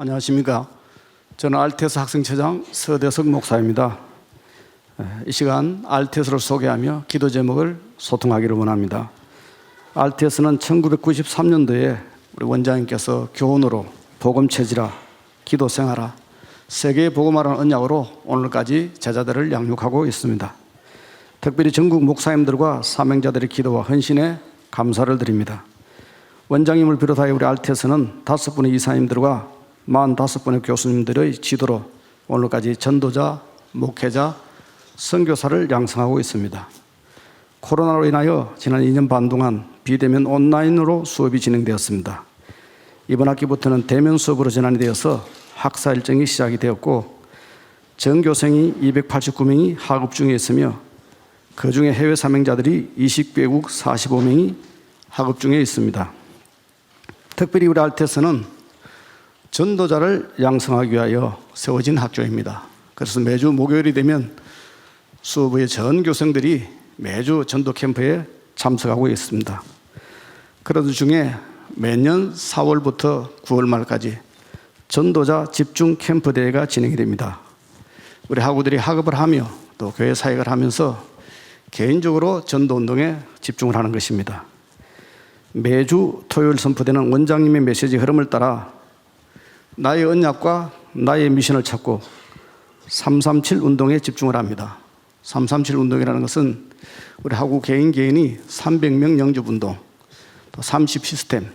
안녕하십니까. 저는 RTS 학생처장 서대석 목사입니다. 이 시간 RTS를 소개하며 기도 제목을 소통하기를 원합니다. RTS는 1993년도에 우리 원장님께서 교훈으로 복음 체질화, 기도 생활화, 세계에 복음화라는 언약으로 오늘까지 제자들을 양육하고 있습니다. 특별히 전국 목사님들과 사명자들의 기도와 헌신에 감사를 드립니다. 원장님을 비롯하여 우리 RTS는 5분의 이사님들과 45분의 교수님들의 지도로 오늘까지 전도자, 목회자, 선교사를 양성하고 있습니다. 코로나로 인하여 지난 2년 반 동안 비대면 온라인으로 수업이 진행되었습니다. 이번 학기부터는 대면 수업으로 전환이 되어서 학사 일정이 시작이 되었고 전교생이 289명이 학업 중에 있으며 그 중에 해외 사명자들이 20개국 45명이 학업 중에 있습니다. 특별히 우리 RTS는 전도자를 양성하기 위하여 세워진 학교입니다. 그래서 매주 목요일이 되면 수업의 전 교생들이 매주 전도 캠프에 참석하고 있습니다. 그러던 중에 매년 4월부터 9월 말까지 전도자 집중 캠프 대회가 진행이 됩니다. 우리 학우들이 학업을 하며 또 교회 사역을 하면서 개인적으로 전도 운동에 집중을 하는 것입니다. 매주 토요일 선포되는 원장님의 메시지 흐름을 따라 나의 언약과 나의 미션을 찾고 337 운동에 집중을 합니다. 337 운동이라는 것은 우리 학우 개인이 300명 영접 운동, 또 30 시스템,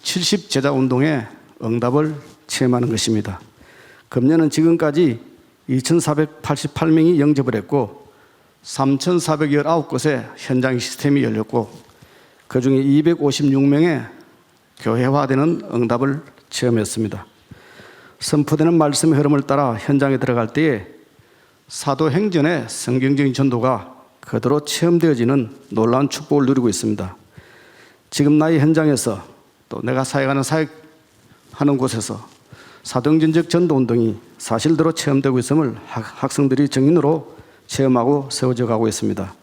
70 제자 운동에 응답을 체험하는 것입니다. 금년은 지금까지 2,488명이 영접을 했고 3,419곳에 현장 시스템이 열렸고 그 중에 256명의 교회화되는 응답을 체험했습니다. 선포되는 말씀의 흐름을 따라 현장에 들어갈 때에 사도행전의 성경적인 전도가 그대로 체험되어지는 놀라운 축복을 누리고 있습니다. 지금 나의 현장에서 또 내가 사역하는 곳에서 사도행전적 전도운동이 사실대로 체험되고 있음을 학생들이 증인으로 체험하고 세워져 가고 있습니다.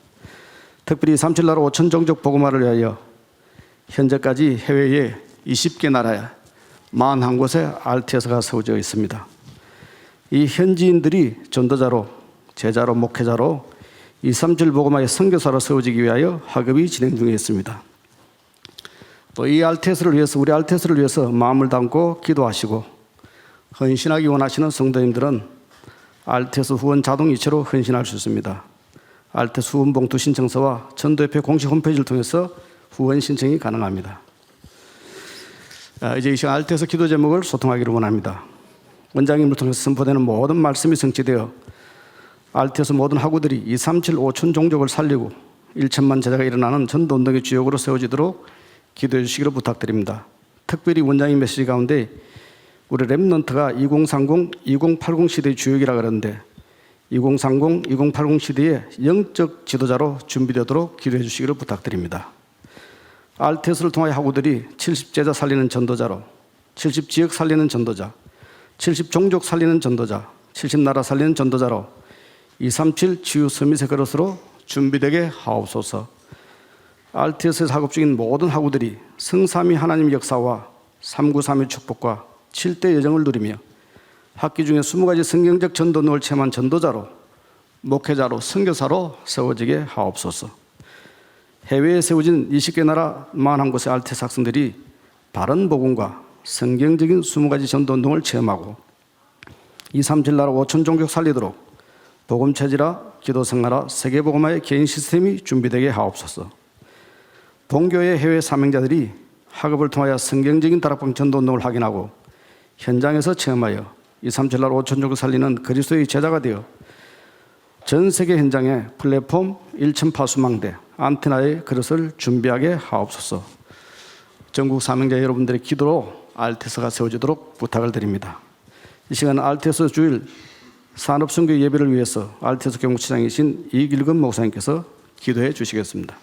특별히 37나라 5천 종족 복음화를 위하여 현재까지 해외에 20개 나라에 41곳에 RTS가 세워져 있습니다. 이 현지인들이 전도자로, 제자로, 목회자로 237 복음화의 선교사로 세워지기 위하여 학업이 진행 중에 있습니다. 또 이 RTS를 위해서, 우리 RTS를 위해서 마음을 담고 기도하시고 헌신하기 원하시는 성도님들은 RTS 후원 자동이체로 헌신할 수 있습니다. RTS 후원 봉투 신청서와 전도협회 공식 홈페이지를 통해서 후원 신청이 가능합니다. 이제 이 시간 RTS 기도 제목을 소통하기를 원합니다. 원장님을 통해서 선포되는 모든 말씀이 성취되어 RTS 모든 학우들이 237 5천 종족을 살리고 1천만 제자가 일어나는 전도운동의 주역으로 세워지도록 기도해 주시기를 부탁드립니다. 특별히 원장님 메시지 가운데 우리 렘넌트가 2030, 2080 시대의 주역이라 그러는데 2030, 2080 시대의 영적 지도자로 준비되도록 기도해 주시기를 부탁드립니다. RTS를 통하여 학우들이 70제자 살리는 전도자로, 70지역 살리는 전도자, 70종족 살리는 전도자, 70나라 살리는 전도자로 237 치유 서밋의 그릇으로 준비되게 하옵소서. RTS에서 학업 중인 모든 학우들이 성삼위 하나님 역사와 393의 축복과 7대 여정을 누리며 학기 중에 20가지 성경적 전도능을 체험한 전도자로, 목회자로, 선교사로 세워지게 하옵소서. 해외에 세워진 20개 나라 41곳의 RTS 학생들이 바른 복음과 성경적인 20가지 전도운동을 체험하고 237 나라 5천 종족 살리도록 복음 체질화, 기도 생활화, 세계 복음화의 개인 시스템이 준비되게 하옵소서. 본교회 해외 사명자들이 학업을 통하여 성경적인 다락방 전도운동을 확인하고 현장에서 체험하여 237 나라 5천 종족 살리는 그리스도의 제자가 되어 전 세계 현장에 플랫폼 1천 파수망대 안테나의 그릇을 준비하게 하옵소서. 전국 사명자 여러분들의 기도로 RTS가 세워지도록 부탁을 드립니다. 이 시간 RTS 주일 산업선교 예배를 위해서 RTS 경무처장이신 이길근 목사님께서 기도해 주시겠습니다.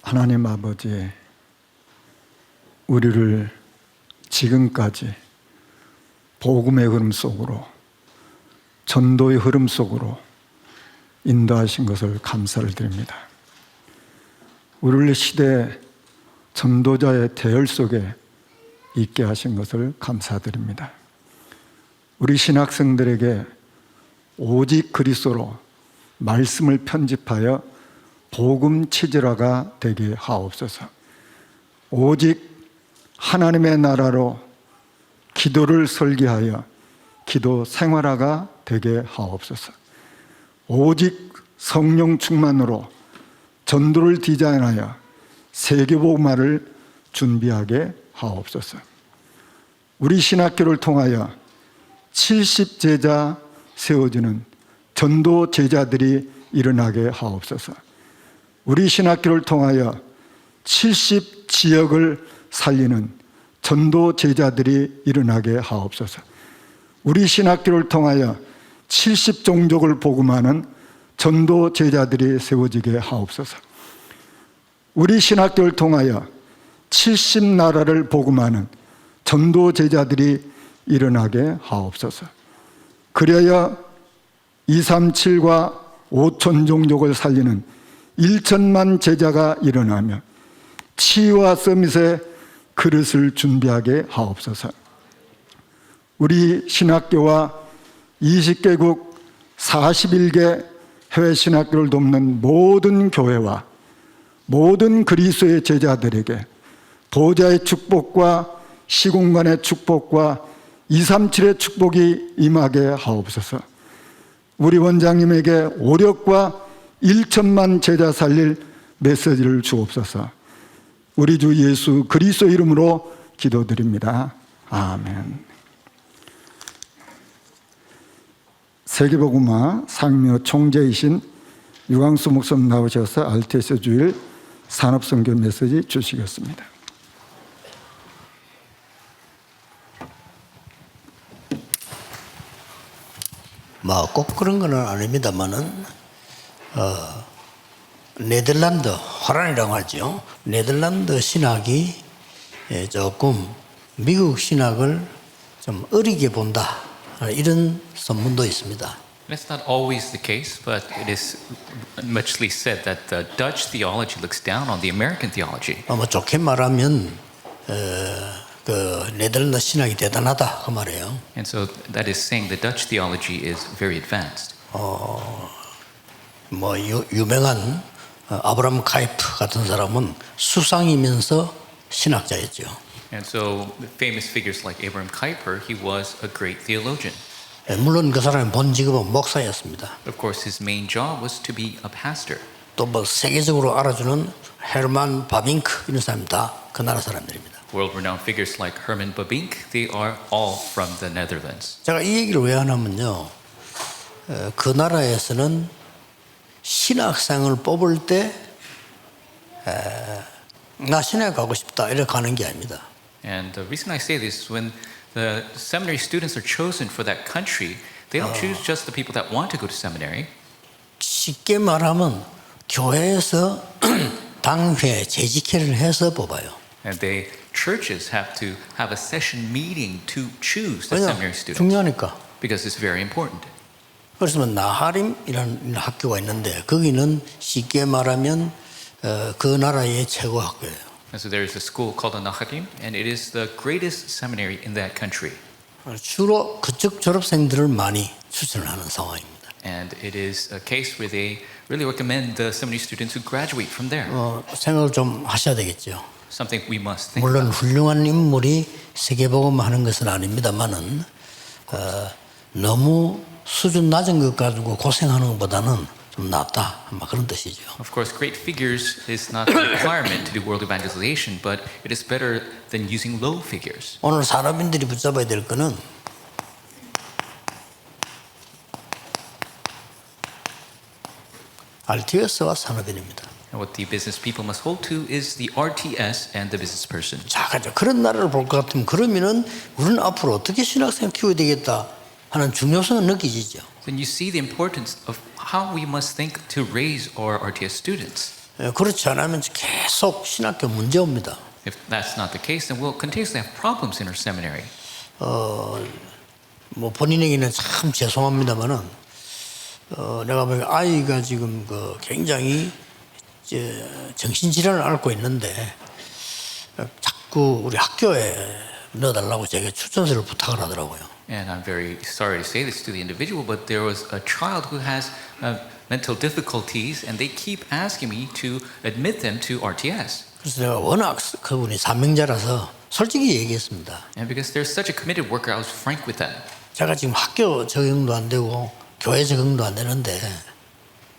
하나님 아버지, 우리를 지금까지 복음의 흐름 속으로, 전도의 흐름 속으로 인도하신 것을 감사를 드립니다. 우리 시대 전도자의 대열 속에 있게 하신 것을 감사드립니다. 우리 신학생들에게 오직 그리스도로 말씀을 편집하여 복음 체질화가 되게 하옵소서. 오직 하나님의 나라로 기도를 설계하여 기도 생활화가 되게 하옵소서. 오직 성령 충만으로 전도를 디자인하여 세계복음화를 준비하게 하옵소서. 우리 신학교를 통하여 70제자 세워지는 전도 제자들이 일어나게 하옵소서. 우리 신학교를 통하여 70지역을 살리는 전도 제자들이 일어나게 하옵소서. 우리 신학교를 통하여 70종족을 복음하는 전도 제자들이 세워지게 하옵소서. 우리 신학교를 통하여 70나라를 복음하는 전도 제자들이 일어나게 하옵소서. 그래야 237과 5천 종족을 살리는 1천만 제자가 일어나며 치유와 서밋의 그릇을 준비하게 하옵소서. 우리 신학교와 20개국 41개 해외 신학교를 돕는 모든 교회와 모든 그리스도의 제자들에게 보좌의 축복과 시공간의 축복과 237의 축복이 임하게 하옵소서. 우리 원장님에게 오력과 1천만 제자 살릴 메시지를 주옵소서. 우리 주 예수 그리스도 이름으로 기도드립니다. 아멘. 세계복음화 상묘 총재이신 유광수 목사님 나오셔서 RTS 주일 산업선교 메시지 주시겠습니다. 뭐 꼭 그런 건 아닙니다만은 네덜란드 화란이라고 하죠. 네덜란드 신학이 조금 미국 신학을 좀 어리게 본다, 이런 소문도 있습니다. That's not always the case, but it is muchly said that the Dutch theology looks down on the American theology. 뭐 좋게 말하면 그 네덜란드 신학이 대단하다 그 말이에요. And so that is saying the Dutch theology is very advanced. 뭐 유명한 아브라함 카이프 같은 사람은 수상이면서 신학자였죠. And so the famous figures like Abraham Kuyper, he was a great theologian. 물론 그 사람의 본 직업은 목사였습니다. Of course, his main job was to be a pastor. 또 뭐 세계적으로 알아주는 헤르만 바빙크 이런 사람 다 그 나라 사람들입니다. World-renowned figures like Herman Bavinck, they are all from the Netherlands. 제가 이 얘기를 왜 하냐면요, 그 나라에서는 신학생을 뽑을 때 나 신학 가고 싶다 이렇게 가는 게 아닙니다. And the reason I say this is when the seminary students are chosen for that country, they don't choose just the people that want to go to seminary. 쉽게 말하면 교회에서 당회 재직회를 해서 뽑아요. And churches have to have a session meeting to choose the 왜냐? seminary students. 중요하니까. Because it's very important. 그래서 나하림이라는 학교가 있는데 거기는 쉽게 말하면 그 나라의 최고 학교예요. And so there is a school called the Naharim, and it is the greatest seminary in that country. 주로 그쪽 졸업생들을 많이 추천하는 상황입니다. And it is a case where they really recommend the seminary students who graduate from there. 생각을 좀 하셔야 되겠죠. Something we must think 물론 about. 훌륭한 인물이 세계복음하는 것은 아닙니다만은 너무 수준 낮은 것 가지고 고생하는 것보다는 좀 낫다, 아마 그런 뜻이죠. Of course, great figures is not a requirement to do world evangelization, but it is better than using low figures. 오늘 산업인들이 붙잡아야 될 거는 RTS와 산업인입니다. And what the business people must hold to is the RTS and the business person. 자, 그런 나라를 볼 것 같으면 그러면은 우리는 앞으로 어떻게 신학생 키워야 되겠다 하는 중요성은 느끼지죠. Then you see the importance of how we must think to raise our RTS students. 그렇지 않으면 계속 신학교 문제 옵니다. If that's not the case, then we'll continuously have problems in our seminary. 뭐 본인에게는 참 죄송합니다만은 내가 보니까 아이가 지금 그 굉장히 정신질환을 앓고 있는데 자꾸 우리 학교에 넣어달라고 제가 추천서를 부탁을 하더라고요. And I'm very sorry to say this to the individual, but there was a child who has mental difficulties, and they keep asking me to admit them to RTS. 그래서 내가 워낙 그분이 사명자라서 솔직히 얘기했습니다. And because they're such a committed worker, I was frank with them. 제가 지금 학교 적응도 안 되고 교회 적응도 안 되는데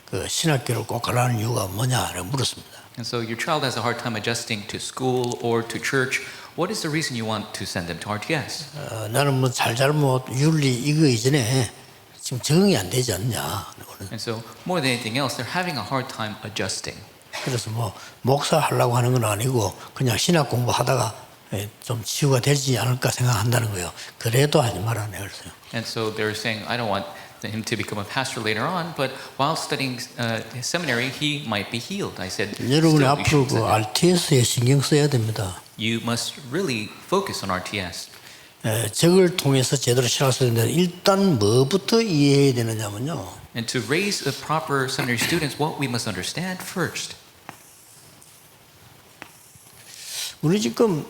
그 신학교를 꼭 가라는 이유가 뭐냐라고 물었습니다. And so your child has a hard time adjusting to school or to church. What is the reason you want to send them to RTS? 나는 뭐 잘잘못 윤리 이거 이전에 지금 적응이 안 되지 않냐. And so more than anything else, they're having a hard time adjusting. 그래서 뭐 목사 하려고 하는 건 아니고 그냥 신학 공부하다가 좀 치유가 되지 않을까 생각한다는 거예요. 그래도 하지 말라네 그랬어요. And so they're saying, I don't want him to become a pastor later on, but while studying seminary, he might be healed. I said, 여러분이 still, you 앞으로 should 그 send him. RTS에 신경 써야 됩니다. You must really focus on RTS. 적을 통해서 제대로 신학을 써야 되는데 일단 뭐부터 이해해야 되느냐면요. And to raise a proper seminary students, what we must understand first. 우리 지금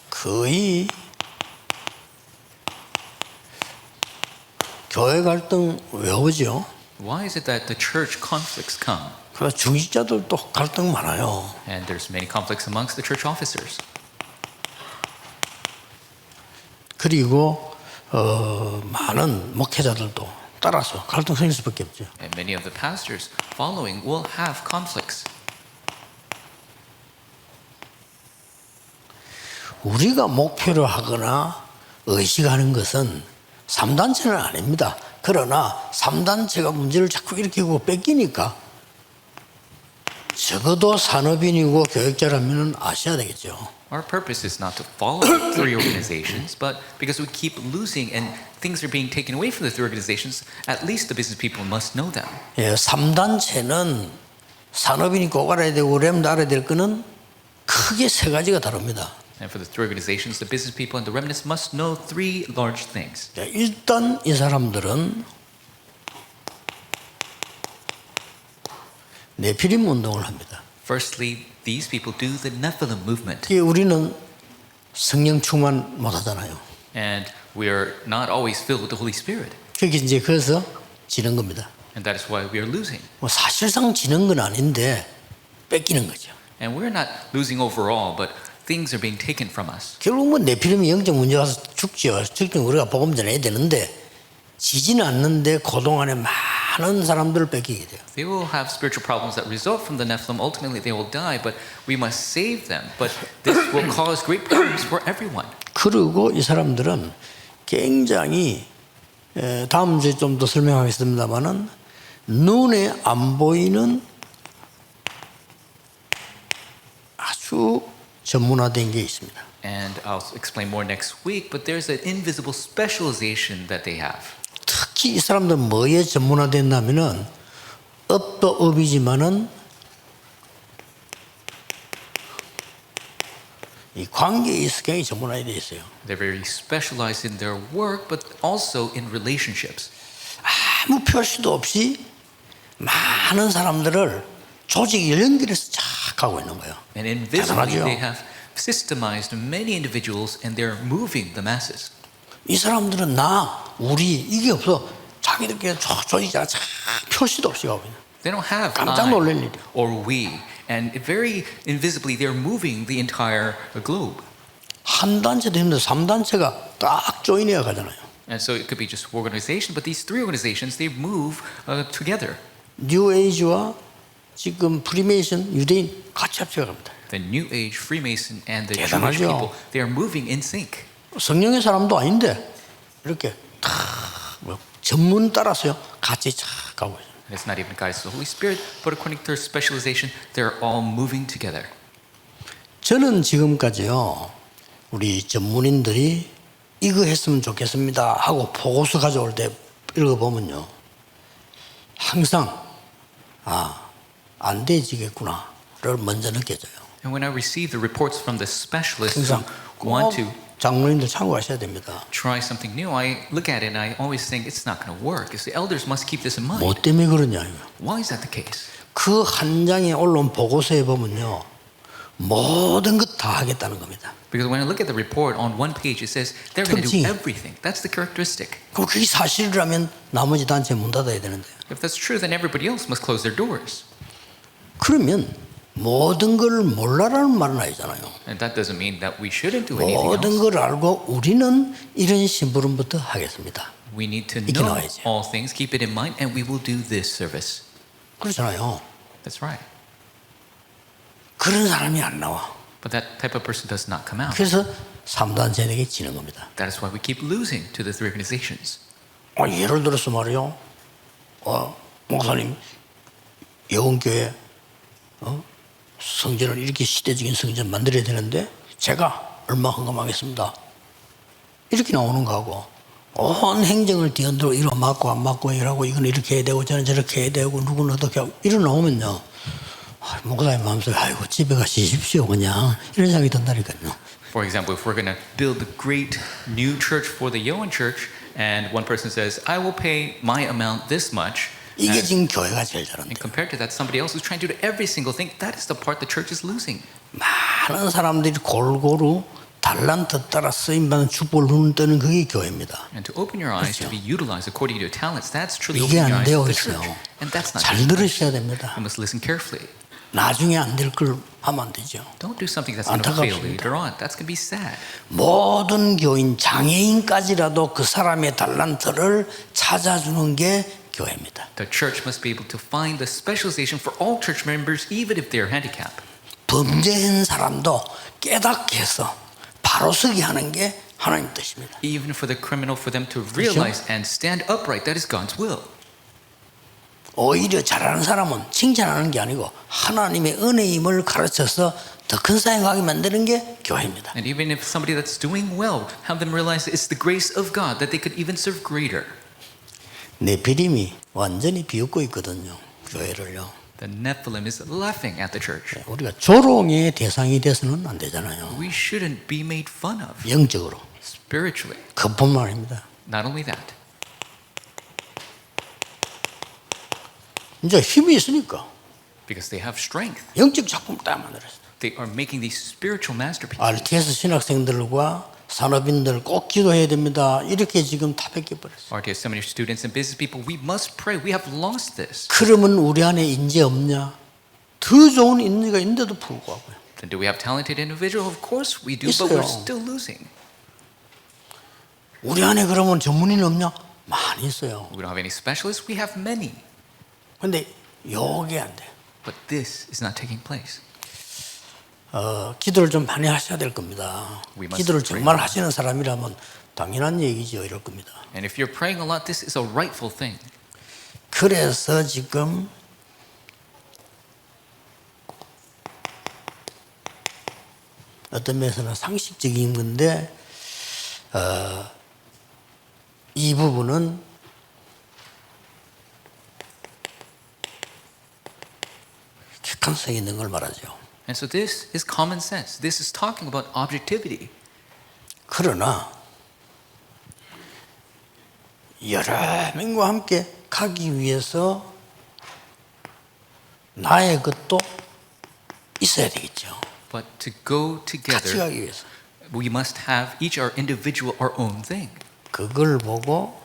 거의 교회 갈등 왜 오죠? Why is it that the church conflicts come? 그 중직자들도 갈등 많아요. And there's many conflicts amongst the church officers. 그리고 많은 목회자들도 따라서 갈등 생길 수밖에 없죠. And many of the pastors following will have conflicts. 우리가 목표로 하거나 의식하는 것은 3단체는 아닙니다. 그러나 3단체가 문제를 자꾸 일으키고 뺏기니까 적어도 산업인이고 교육자라면 아셔야 되겠죠. Our purpose is not to follow three organizations, but because we keep losing and things are being taken away from the three organizations, at least the business people must know them. 3단체는 산업인이 꼭 알아야 되고 렘도 알아야 될 거는 크게 세 가지가 다릅니다. And for the three organizations, the business people and the remnants must know three large things. 일단 이 사람들은 네피림 운동을 합니다. Firstly, these people do the Nephilim movement. 우리는 성령 충만 못 하잖아요. And we are not always filled with the Holy Spirit. 그게 이제 그래서 지는 겁니다. And that is why we are losing. 뭐 사실상 지는 건 아닌데 뺏기는 거죠. And we're not losing overall, but things are being taken from us. 결국 뭐 네피림이 영적 문제 와서 죽죠. 죽든 우리가 복음 전해야 되는데 지지는 않는데 그동안에 많은 사람들을 뺏기게 돼요. They will have spiritual problems that result from the Nephilim. Ultimately, they will die, but we must save them. But this will cause great problems for everyone. 그리고 이 사람들은 굉장히 다음 주에 좀 더 설명하겠습니다만은 눈에 안 보이는 아주 전문화된 게 있습니다. And I'll explain more next week, but there's an invisible specialization that they have. 특히 이 사람들은 뭐에 전문화됐냐면은 업도 업이지만은 이 관계에 있어 굉장히 전문화되어 있어요. They're very specialized in their work, but also in relationships. 아무 표시도 없이 많은 사람들을 조직이 연결해서 쫙 가고 있는 거예요. And invisibly, 대단하죠? they have systemized many individuals, and they're moving the masses. 이 사람들은 나, 우리 이게 없어. 자기들끼리 조직자가 쫙 표시도 없이 가고 있는. They don't have 깜짝 놀랄 일이야. or we, and very invisibly, they're moving the entire globe. 한 단체도 힘든데 3단체가 딱 조인해야 가잖아요. And so it could be just one organization, but these three organizations, they move together. 뉴 에이지와 지금 프리메이션 유대인 같이 합쳐갑니다. The New Age, Freemason, and the Jewish 대단하죠. people, they are moving in sync. 성령의 사람도 아닌데 이렇게 다 전문 따라서요 같이 쫙 가고 있어요. And it's not even guided by the Holy Spirit, but according to their specialization, they're all moving together. 저는 지금까지요 우리 전문인들이 이거 했으면 좋겠습니다 하고 보고서 가져올 때 읽어보면요 항상 안 되지겠구나를 먼저 느껴져요. And when I receive the reports from the specialists 항상 who want to 장로님들 참고하셔야 됩니다. try something new, I look at it and I always think it's not going to work. Because the elders must keep this in mind. 뭐 때문에 그러냐? Why is that the case? 그 한 장에 올라온 보고서에 보면요, 모든 것 다 하겠다는 겁니다. Because when I look at the report on one page, it says they're going to do 특징이. everything. That's the characteristic. 그럼 그게 사실이라면 나머지 단체 문 닫아야 되는데. If that's true, then everybody else must close their doors. 그러면 모든 걸 몰라라는 말은 아니잖아요. And that doesn't mean that we shouldn't do anything 모든 else. 걸 알고 우리는 이런 심부름부터 하겠습니다. We need to 이렇게 know 나와야죠. all things, keep it in mind, and we will do this service. 그렇잖아요. That's right. 그런 사람이 안 나와. But that type of person does not come out. 그래서 3단체에게 지는 겁니다. That is why we keep losing to the three organizations. 예를 들어서 말이요, 목사님, 여운교회 성전을 이렇게 시대적인 성전 만들어야 되는데 제가 얼마 헌금하겠습니다. 이렇게 나오는 거하고 온 행정을 뒤흔들고 이거 맞고 안 맞고 이러고 이건 이렇게 해야 되고 저는 저렇게 해야 되고 누구는 어떻게 하고 이러 나오면요, 목사님 마음속에 아이고 집에 가시십시오 그냥 이런 생각이 든다니까요. For example, if we're going to build a great new church for the Yoan church, and one person says, I will pay my amount this much, 이게 지금 교회가 제일 잘한다. and compared to that, somebody else who's trying to do every single thing, that is the part the church is losing. 많은 사람들이 골고루 달란트 따라 쓰임받는 축복을 눈뜨는 그게 교회입니다. And to open your eyes to be utilized according to your talents, that's truly 이게 opening your 안 eyes to 되어 the 있어요. church. And that's not 잘 good. 들으셔야 됩니다. You must listen carefully. 나중에 안 될 걸 하면 안 되죠. Don't do something that's going to fail 안타깝습니다. later on. That's going to be sad. 모든 교인, 장애인까지라도 그 사람의 달란트를 찾아주는 게 교회입니다. The church must be able to find the specialization for all church members, even if they're handicapped. 범죄한 사람도 깨닫게 해서 바로 서게 하는 게 하나님 뜻입니다. Even for the criminal, for them to realize and stand upright, that is God's will. 오히려 잘하는 사람은 칭찬하는 게 아니고 하나님의 은혜임을 가르쳐서 더 큰 사역하게 만드는 게 교회입니다. And even if somebody that's doing well, have them realize it's the grace of God that they could even serve greater. 네피림이 완전히 비웃고 있거든요. 교회를요. The Nephilim is laughing at the church. 우리가 조롱의 대상이 돼서는 안 되잖아요. We shouldn't be made fun of 영적으로. spiritually. 그뿐만 아닙니다. Not only that, 이제 힘이 있으니까 because they have strength. 영적 작품을 딱 만들었어요. They are making these spiritual masterpieces. RTS 신학생들과 산업인들 꼭 기도해야 됩니다. 이렇게 지금 다 뺏겨버렸어요. RTS seminary students and business people, we must pray. We have lost this. 그러면 우리 안에 인재 없냐? 더 좋은 인재가 있는데도 불구하고요. Then do we have talented individuals? Of course we do, but 있어요. we're still losing. 우리 안에 그러면 전문인 없냐? 많이 있어요. We don't have any specialists. We have many. 근데 요게 안 돼요. But this is not taking place. 기도를 좀 많이 하셔야 될 겁니다. We must 기도를 pray. 정말 하시는 사람이라면 당연한 얘기죠. 이럴 겁니다. And if you're praying a lot, this is a rightful thing. 그래서 지금 어떤 면에서는 상식적인 건데 이 부분은 객관성 있는 걸 말하죠. And so this is common sense. This is talking about objectivity. 그러나 여러 명과 함께 가기 위해서 나의 것도 있어야 되겠죠. But to go 같이 together, 가기 위해서. we must have each our individual, our own thing. 그걸 보고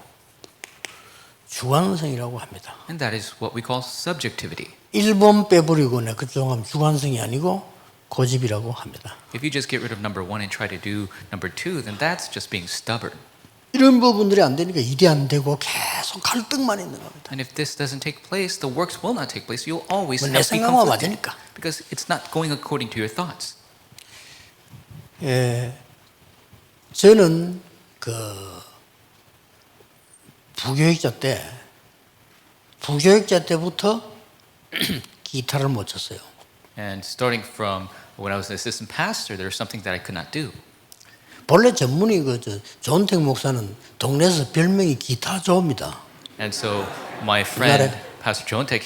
주관성이라고 합니다. And that is what we call subjectivity. 1번 빼버리고 내가 그쪽하면 주관성이 아니고 고집이라고 합니다. If you just get rid of number one and try to do number two, then that's just being stubborn. 이런 부분들이 안 되니까 일이 안 되고 계속 갈등만 있는 겁니다. And if this doesn't take place, the works will not take place. You'll always 내 have to be 생각만 conflicted 맞으니까. because it's not going according to your thoughts. 저는 부교육자 때부터 기타를 못 쳤어요. And starting from when I was an assistant pastor, there was something that I could not do. 본래 전문이 조은택 목사는 동네에서 별명이 기타조입니다. And so my friend, 옛날에- Pastor John Tech,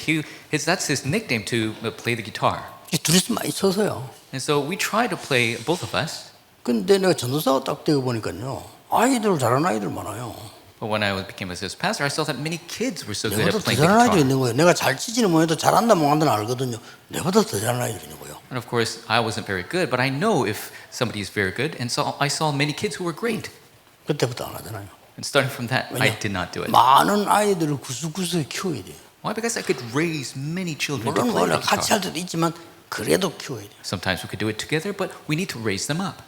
that's his nickname to play the guitar. 둘이서 많이 쳤어요. And so we try to play, both of us. 근데 내가 전도사가 딱 되어 보니까요, 아이들 잘하는 아이들 많아요. But when I became a assistant pastor, I saw that many kids were so good 내보다 at 더 playing the 잘하는 아이들이 guitar. 있는 거예요. 내가 잘 치지는 못해도 잘한다 못한다는 알거든요. 내보다 더 잘하는 아이들이 있는 거예요. And of course, I wasn't very good, but I know if somebody is very good, and so I saw many kids who were great. 그때부터 안 하잖아요. And starting from that, I did not do it. 많은 아이들을 구석구석에 키워야 돼요. Why? Because I could raise many children to 물론 play the 같이 guitar. 할 때도 있지만 그래도 키워야 돼요. Sometimes we could do it together, but we need to raise them up.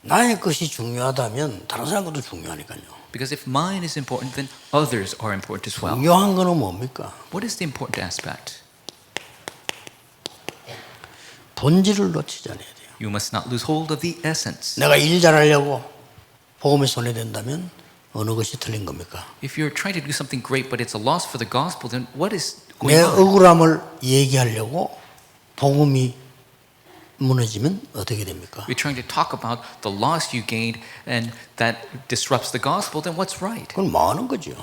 나의 것이 중요하다면 다른 사람 것도 중요하니까요. Because if mine is important, then others are important as well. 중요한 거는 뭡니까? What is the important aspect? 본질을 놓치지 않아야 돼요. You must not lose hold of the essence. 내가 일 잘하려고 복음에 손해된다면 어느 것이 틀린 겁니까? If you're trying to do something great, but it's a loss for the gospel, then what is 내 going on? 억울함을 얘기하려고 복음이 무너지면 어떻게 됩니까? You're trying to talk about the loss you gained, and that disrupts the gospel, then what's right? 그건 망하는 거죠.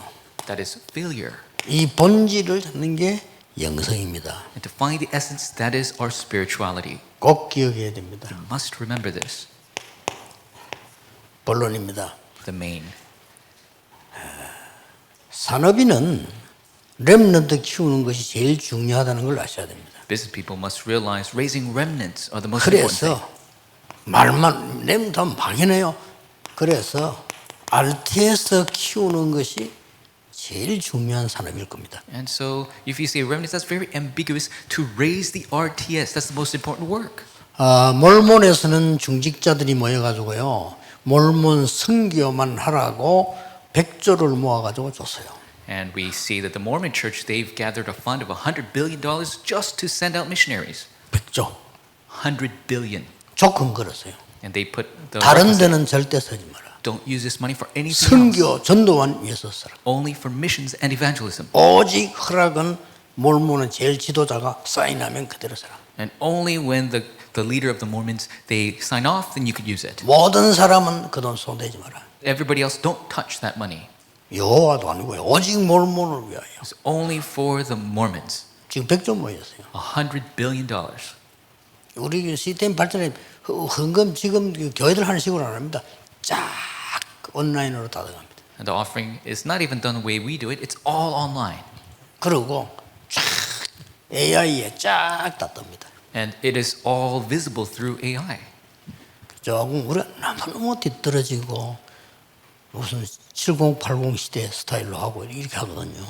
That is failure. 이 본질을 찾는 게 영성입니다. And to find the essence, that is our spirituality. 꼭 기억해야 됩니다. You must remember this. 본론입니다. The main. 산업인은 렘넌트 키우는 것이 제일 중요하다는 걸 아셔야 됩니다. Business people must realize raising remnants are the most important thing. 그래서 말만 렘넌트 하면 막연해요. 그래서 RTS 키우는 것이 제일 중요한 산업일 겁니다. And so, if you say remnants, that's very ambiguous. To raise the RTS, that's the most important work. 몰몬에서는 중직자들이 모여가지고요, 몰몬 선교만 하라고 100조를 모아가지고 줬어요. And we see that the Mormon Church, they've gathered a fund of $100 billion just to send out missionaries. 100조. 100 billion. 조건 걸었어요. And they put the 다른 requisite, 데는 절대 쓰지 마라. don't use this money for anything else. 선교, 전도만 위해서 써라. Only for missions and evangelism. 오직 허락은 몰몬은 제일 지도자가 사인하면 그대로 써라. And only when the leader of the Mormons, they sign off, then you could use it. 모든 사람은 그 돈 손대지 마라. Everybody else, don't touch that money. 여호와도 아니고요. 오직 몰몬을 위하여. It's only for the Mormons. 지금 100조 모였어요. $100 billion. 우리 시스템 발전에 헌금 지금 교회들 하는 식으로 안 합니다. 쫙 온라인으로 다 들어갑니다. And the offering is not even done the way we do it. It's all online. 그리고 쫙 AI에 쫙 다 뜹니다. And it is all visible through AI. 조금 우리가 너무 뒤떨어지고 무슨 70, 80 시대 스타일로 하고 이렇게 하거든요.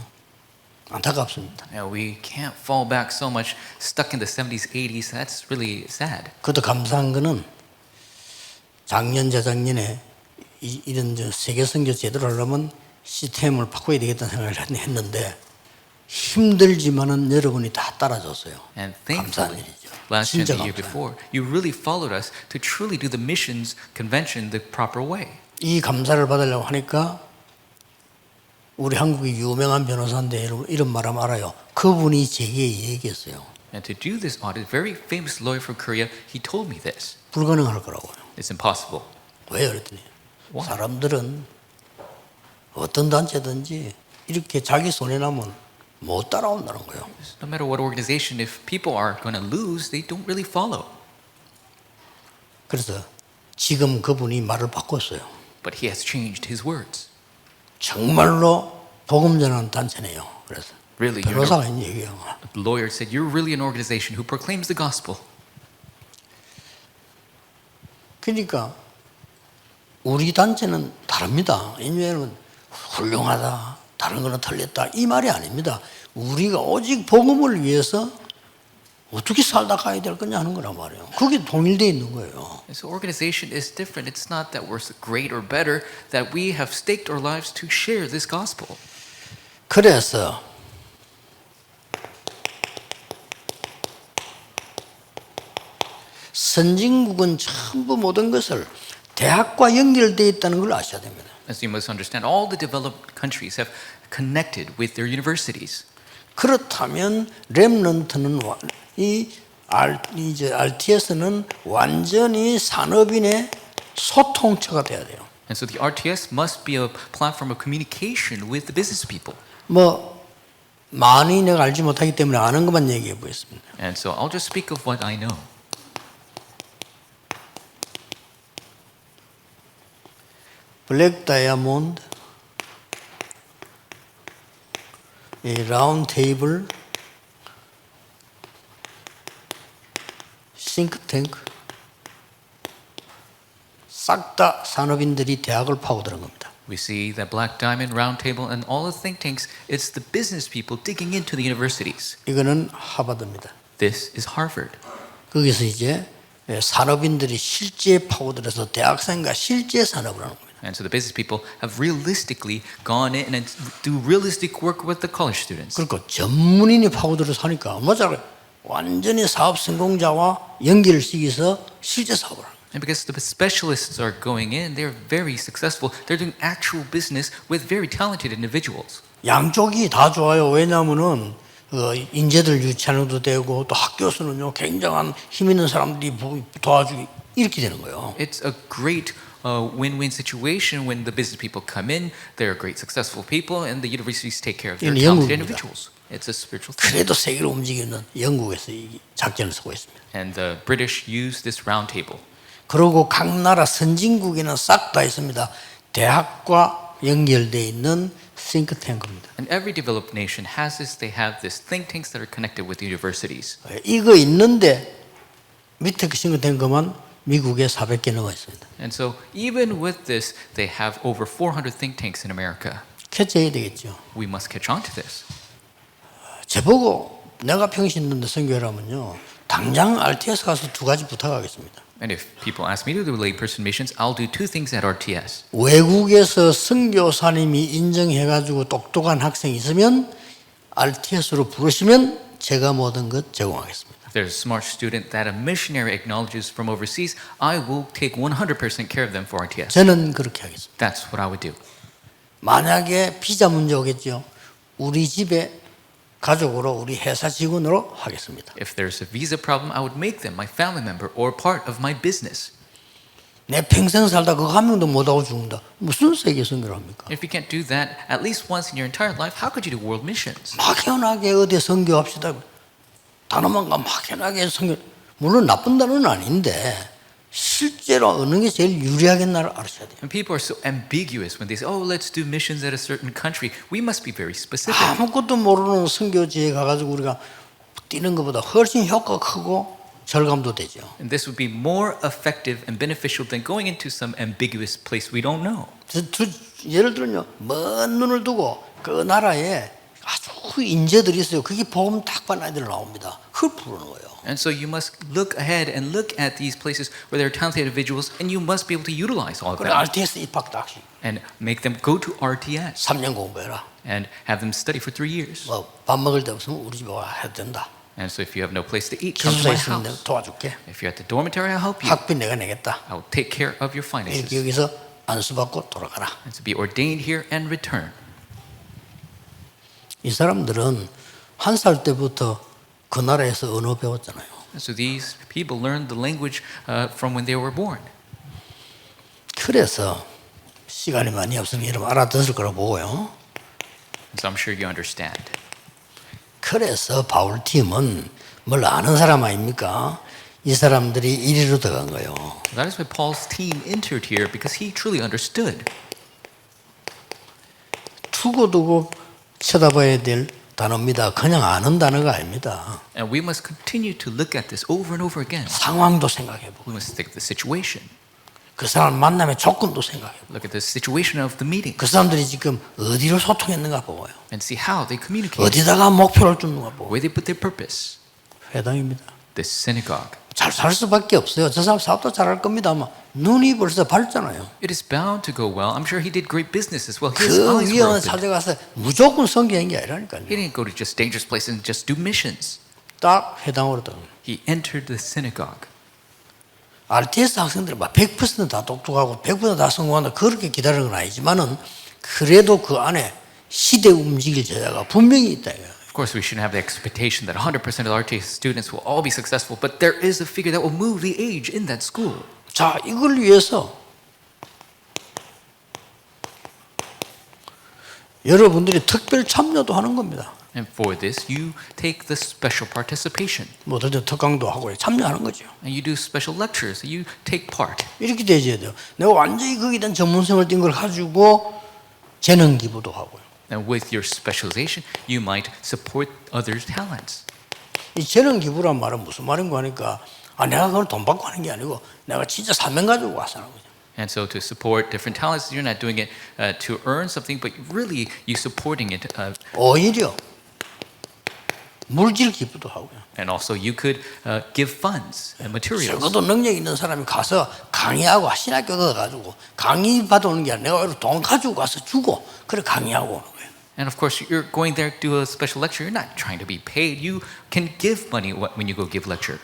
안타깝습니다. Now, we can't fall back so much, stuck in the 70s, 80s. That's really sad. 그것도 감사한 거는 작년, 재작년에 이런 세계 선교 제대로 하려면 시스템을 바꿔야 되겠다는 생각을 했는데 힘들지만은 여러분이 다 따라줬어요. And 감사한 thankfully, 일이죠. last year and 진짜 the year 감사해요. before, you really followed us to truly do the missions convention the proper way. 이 감사를 받으려고 하니까 우리 한국의 유명한 변호사인데 이런 말하면 알아요. 그분이 제게 얘기했어요. And to do this audit, a very famous lawyer from Korea, he told me this. 불가능할 거라고요. It's impossible. 왜 그랬더니 Why? 사람들은 어떤 단체든지 이렇게 자기 손에 나면 못 따라온다는 거예요. No matter what organization, if people are going to lose, they don't really follow. 그래서 지금 그분이 말을 바꿨어요. But he has changed his words. 정말로 복음 전하는 단체네요. 그래서 Really, 변호사가 있는 얘기예요. the lawyer said, you're really an organization who proclaims the gospel. 그러니까 우리 단체는 다릅니다. 왜냐하면 훌륭하다, 다른 거는 틀렸다 이 말이 아닙니다. 우리가 오직 복음을 위해서 어떻게 살다 가야 될 거냐 하는 거란 말이에요. 그게 동일되어 있는 거예요. And so organization is different. It's not that we're great or better, that we have staked our lives to share this gospel. 그래서 선진국은 전부 모든 것을 대학과 연결되어 있다는 걸 아셔야 됩니다. As you must understand, all the developed countries have connected with their universities. 그렇다면 렘넌트는 이제 RTS는 완전히 산업인의 소통처가 돼야 돼요. And so the RTS must be a platform of communication with the business people. 뭐 많이 내가 알지 못하기 때문에 아는 것만 얘기해 보겠습니다. And so I'll just speak of what I know. 블랙 다이아몬드, 이 라운드 테이블, 싱크탱크, 싹 다 산업인들이 대학을 파고드는 겁니다. We see that Black Diamond, Round Table, and all the think tanks, it's the business people digging into the universities. 이거는 하버드입니다. This is Harvard. 거기서 이제 산업인들이 실제 파고들어서 대학생과 실제 산업을 하는 겁니다. And so the business people have realistically gone in and do realistic work with the college students. 그러니까 전문인이 파고들어서 하니까 얼마 잘 완전히 사업 성공자와 연결을 시켜서 실제 사업을 하는 거예요. And because the specialists are going in, they're very successful. They're doing actual business with very talented individuals. 양쪽이 다 좋아요. 왜냐하면은 인재들 유치하는도 되고 또 학교에서는요 굉장한 힘 있는 사람들이 도와주기 이렇게 되는 거예요. It's a great win-win situation when the business people come in. They're great successful people, and the universities take care of their talented individuals. It's a spiritual thing. 그래도 세계를 움직이는 영국에서 이 작전을 쓰고 있습니다. And the British use this round table. 그리고 각 나라 선진국에는 싹 다 있습니다. 대학과 연결되어 있는 싱크탱크입니다. And every developed nation has this. They have this think tanks that are connected with the universities. 이거 있는데 밑에 그 싱크탱크만 미국에 400개 넘어 있습니다. And so even with this, they have over 400 think tanks in America. 캐치해야 되겠죠. We must catch on to this. 저보고 내가 평신 있는데 선교하라면요. 당장 RTS 가서 두 가지 부탁하겠습니다. And if people ask me to do layperson missions, I'll do two things at RTS. 외국에서 선교사님이 인정해가지고 똑똑한 학생이 있으면 RTS로 부르시면 제가 모든 것 제공하겠습니다. If there's a smart student that a missionary acknowledges from overseas, I will take 100% care of them for RTS. 저는 그렇게 하겠습니다. That's what I would do. 만약에 비자 문제 오겠죠. 우리 집에 가족으로 우리 회사 직원으로 하겠습니다. If there's a visa problem, I would make them my family member or part of my business. 내 평생 살다 그거 한 명도 못하고 죽는다. 무슨 세계 선교를 합니까? If you can't do that at least once in your entire life, how could you do world missions? 막연하게 어디 선교합시다. 단어만 가 막연하게 선교. 물론 나쁜 단어는 아닌데 실제로 어느 게 제일 유리하겠나를 알아셔야 돼요. And people are so ambiguous when they say, "Oh, let's do missions at a certain country." We must be very specific. 아무것도 모르는 선교지에 가가지고 우리가 뛰는 것보다 훨씬 효과가 크고 절감도 되죠. And this would be more effective and beneficial than going into some ambiguous place we don't know. 예를 들면요, 먼 눈을 두고 그 나라에 아주 인재들이 있어요. 그게 복음 딱 받는 아이들 나옵니다. 그걸 부르는 거예요. And so you must look ahead and look at these places where there are talented individuals, and you must be able to utilize all of 그래 them RTS 입학 딱시 and make them go to RTS 3년 공부해라. and have them study for 3 years. 뭐 밥 먹을 데 없으면 우리 집에 와 해도 된다. And so if you have no place to eat, come to 기숙사 my 있으면 내가 house. 도와줄게. If you're at the dormitory, I'll help you. 학비 내가 내겠다. I will take care of your 이렇게 finances. 여기서 안수받고 돌아가라. And to be ordained here and return. 이 사람들은 1살 때부터 그 나라에서 언어 배웠잖아요. And so these people learned the language from when they were born. 그래서 시간이 많이 없으면 여러분 알아듣을 거라고 보고요. So I'm sure you understand. 그래서 바울 팀은 뭘 아는 사람 아닙니까? 이 사람들이 이리로 들어간 거예요. That is why Paul's team entered here, because he truly understood. 두고두고 쳐다봐야 될 단어입니다. 그냥 아는 단어가 아닙니다. And we must continue to look at this over and over again. 상황도 생각해보고 We must think of the situation. 그 사람 만남의 조건도 생각해보고 Look at the situation of the meeting 그 사람들이 지금 어디로 소통했는가 보고요. and see how they communicate, 어디다가 목표를 줬는가 보고 where they put their purpose. 회당입니다. This synagogue. 잘 살 수밖에 없어요. 저 사람 사업도 잘할 겁니다. 아마 눈이 벌써 밝잖아요. It is bound to go well. I'm sure he did great business as well. His 그 eyes were 위험한 open. 찾아가서 무조건 선교한 게 아니라니까요. He didn't go to just dangerous places and just do missions. 딱 회당으로 들어간 거예요. He entered the synagogue. RTS 학생들이 막 100%다 똑똑하고 100%다 성공한다 그렇게 기다리는 건 아니지만은 그래도 그 안에 시대 움직일 제자가 분명히 있다 이거예요. Of course, we shouldn't have the expectation that 100% of RTS students will all be successful, but there is a figure that will move the age in that school. 자, 이걸 위해서 여러분들이 특별 참여도 하는 겁니다. And for this, you take the special participation. 뭐 어떨 때 특강도 하고 참여하는 거죠. And you do special lectures. You take part. 이렇게 되어야 돼요. 내가 완전히 거기에 대한 전문성을 띈 걸 가지고 재능 기부도 하고요. And with your specialization, you might support others' talents. 이 재능 기부란 말은 무슨 말인가 하니까 내가 그걸 돈 받고 하는 게 아니고 내가 진짜 사명 가지고 와서 하는 거죠. And so to support different talents, you're not doing it to earn something, but really you supporting it. 오히려 물질 기부도 하고요. And also you could give funds and materials. 적어도 능력 있는 사람이 가서 강의하고 신학교 가가지고 강의 받아오는 게 아니라 내가 돈 가지고 가서 주고 그래 강의하고 오는 거예요. And of course, you're going there to do a special lecture. You're not trying to be paid. You can give money when you go give lecture.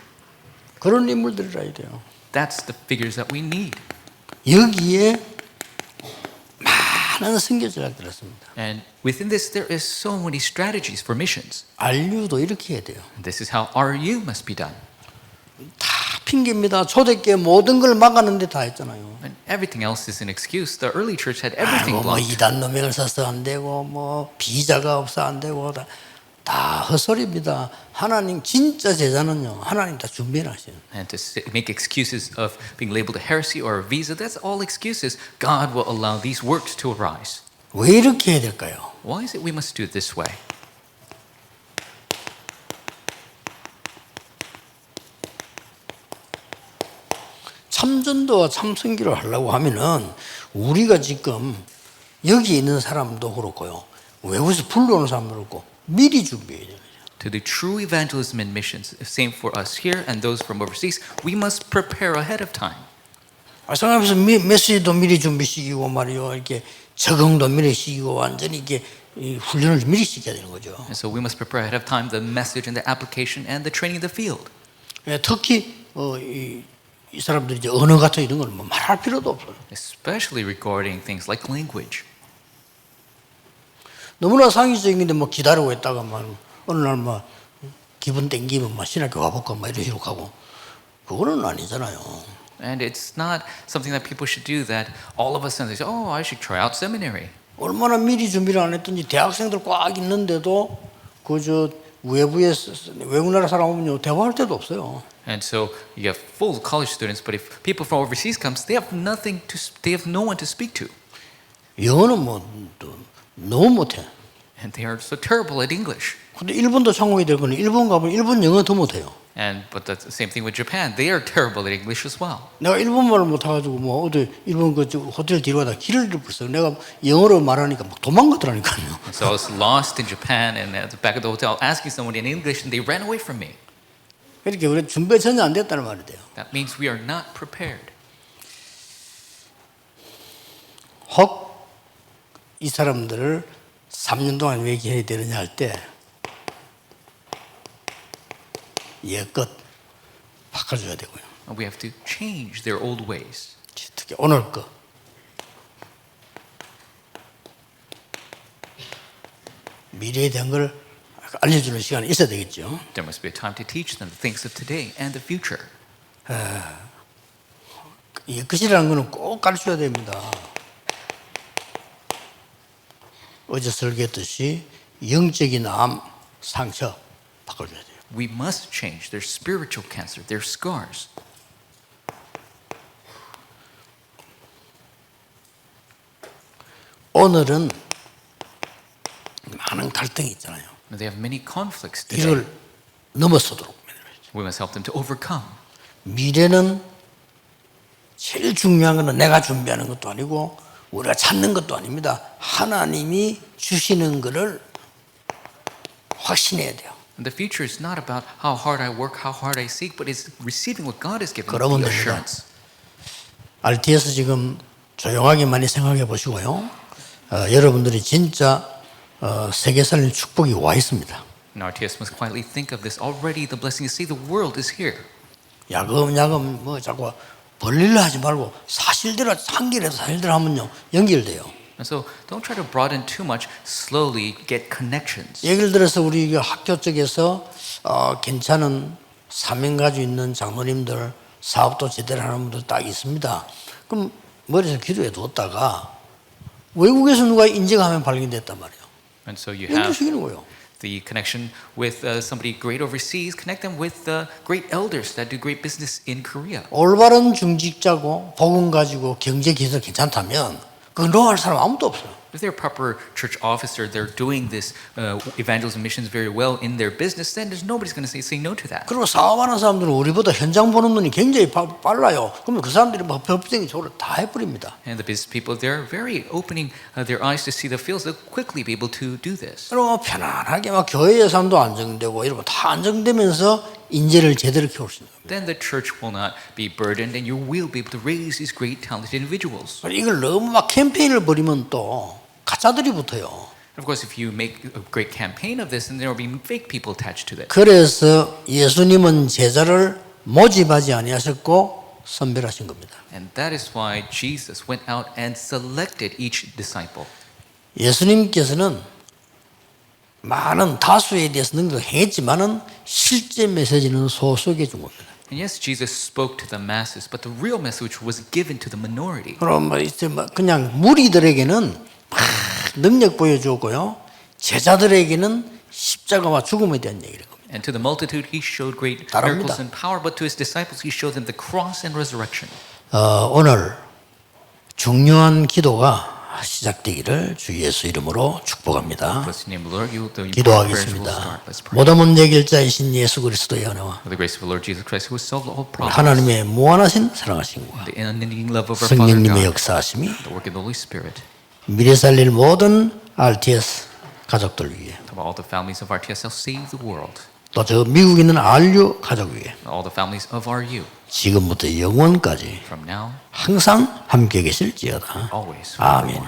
그런 인물들이라야 돼요. That's the figures that we need. 여기에 많은 선교 전략들이 있습니다. And within this, there is so many strategies for missions. RU도 이렇게 해야 돼요. This is how RU must be done. 다 핑계입니다. 초대교회 모든 걸 막았는데 다 했잖아요. And everything else is an excuse. The early church had everything 뭐 blocked. 이단 노명을 써서 안 되고 뭐 비자가 없어 안 되고 다 헛소리입니다. 하나님 진짜 제자는요. 하나님 다 준비해 놨어요. And to make excuses of being labeled a heresy or a visa, that's all excuses. God will allow these works to arise. 왜 이렇게 해야 될까요? Why is it we must do it this way? 참전도와 참선기를 하려고 하면은 우리가 지금 여기 있는 사람도 그렇고요. 외국에서 불러오는 사람도 그렇고 미리 준비해야 돼요. To do true evangelism and missions, same for us here and those from overseas, we must prepare ahead of time. 생각해서 메시지도 미리 준비시키고 말이요. 이렇게 적응도 미리 시키고 완전히 이게 이 훈련을 미리 시켜야 되는 거죠. And so we must prepare ahead of time the message and the application and the training in the field. 특히 이 사람들이 이제 언어 같은 이런 걸 뭐 말할 필요도 없어요. Especially regarding things like language. 너무나 상식적인데 뭐 기다리고 있다가 막 어느 날 막 기분 땡기면 막 신학교 가볼까 막 이런 식으로 가고 그거는 아니잖아요. And it's not something that people should do that all of a sudden they say, oh, I should try out seminary. 얼마나 미리 준비를 안 했던지 대학생들 꽉 있는데도 그저 외국 나라 사람 오면요 대화할 데도 없어요. And so you have full college students, but if people from overseas comes, they have they have no one to speak to. 영어는 뭐 너무 못해. And they are so terrible at English. 근데 일본도 참고해야 될 거는 일본 가면 일본 영어 더 못해요. But the same thing with Japan. They are terrible at English as well. 내가 일본말을 못해가지고 뭐 어디 일본 그 호텔 뒤로 가다 길을 잃었어요. 내가 영어로 말하니까 막 도망가더라니까요. So I was lost in Japan and at the back of the hotel asking someone in English and they ran away from me. 그렇게 우리 준비 전혀 안 됐다는 말이 돼요. That means we are not prepared. 혹 이 사람들을 3년 동안 왜 해야 되느냐 할 때 옛것 바꿔줘야 되고요. We have to change their old ways. 특히 오늘 거 미래에 대한 걸 알려주는 시간이 있어야 되겠죠. There must be a time to teach them the things of today and the future. 옛것이라는 거는 꼭 가르쳐야 됩니다. 어제 설교했듯이 영적인 암, 상처 바꿔줘야 돼요. We must change their spiritual cancer, their scars. 오늘은 많은 갈등이 있잖아요. They have many conflicts today. 이걸 넘어서도록 만들어야죠. We must help them to overcome. 미래는 제일 중요한 것은 내가 준비하는 것도 아니고 우리가 찾는 것도 아닙니다. 하나님이 주시는 것을 확신해야 돼요. And the future is not about how hard I work, how hard I seek, but it's receiving what God has given me, 그러면 the 됩니다. assurance. RTS 지금 조용하게 많이 생각해 보시고요. 여러분들이 진짜 세계 살릴 축복이 와 있습니다. And RTS must quietly think of this. Already the blessing is, see, the world is here. 야금 뭐 자꾸 벌리려 하지 말고 사실대로 한길에서 사실대로 하면요 연결돼요. And so don't try to broaden too much. Slowly get connections. 예를 들어서 우리 학교 쪽에서 괜찮은 사명 가지고 있는 장로님들 사업도 제대로 하는 분들 딱 있습니다. 그럼 머리에서 기도해 뒀다가 외국에서 누가 인정하면 발견됐단 말이에요. And so you have 연결시키는 거예요. the connection with somebody great overseas, connect them with great elders that do great business in Korea. 올바른 중직자고 복음 가지고 경제 기술 괜찮다면 그거 노할 사람 아무도 없어요. If they're a proper church officer, they're doing this evangelism missions very well in their business, then there's nobody's going to say no to that. 그리고 사업하는 사람들은 우리보다 현장 보는 눈이 굉장히 빨라요. 그러면 그 사람들이 뭐 법정이 저걸 다 해버립니다. And the business people, they're very opening their eyes to see the fields. They'll quickly be able to do this. 그리고 편안하게 막 교회 예산도 안정되고 이러면 다 안정되면서 인재를 제대로 키울 수 있는. Then the church will not be burdened, and you will be able to raise these great talented individuals. 이걸 너무 막 캠페인을 벌이면 또 가짜들이 붙어요. Of course, if you make a great campaign of this, then there will be fake people attached to that. 그래서 예수님은 제자를 모집하지 아니하셨고 선별하신 겁니다. And that is why Jesus went out and selected each disciple. 예수님께서는 많은 다수에 대해서 능력을 행했지만은 실제 메시지는 소수에게 준 겁니다. And yes, Jesus spoke to the masses, but the real message was given to the minority. 그럼 그냥 무리들에게는 막 능력 보여주고요. 제자들에게는 십자가와 죽음에 대한 얘기를 겁니다. And to the multitude, he showed great 다릅니다. miracles and power, but to his disciples, he showed them the cross and resurrection. 오늘 중요한 기도가 시작되기를 주 예수 이름으로 축복합니다. Bless the name of the Lord. The prayers will 기도하겠습니다. start. Let's pray. 모든 문제 해결자이신 예수 그리스도의 은혜와 With the grace of the Lord Jesus Christ, who has solved all problems, 하나님의 무한하신 사랑하심과 the unending love of our Father 성령님의 God, 역사하심이 the work of the Holy Spirit, 미래 살릴 모든 RTS 가족들 위해 of all the families of RTSL, save the world, 또 저 미국에 있는 RU 가족 위해 all the families of RU, 지금부터 영원까지 from now, 항상 함께 계실지어다. always. 아멘.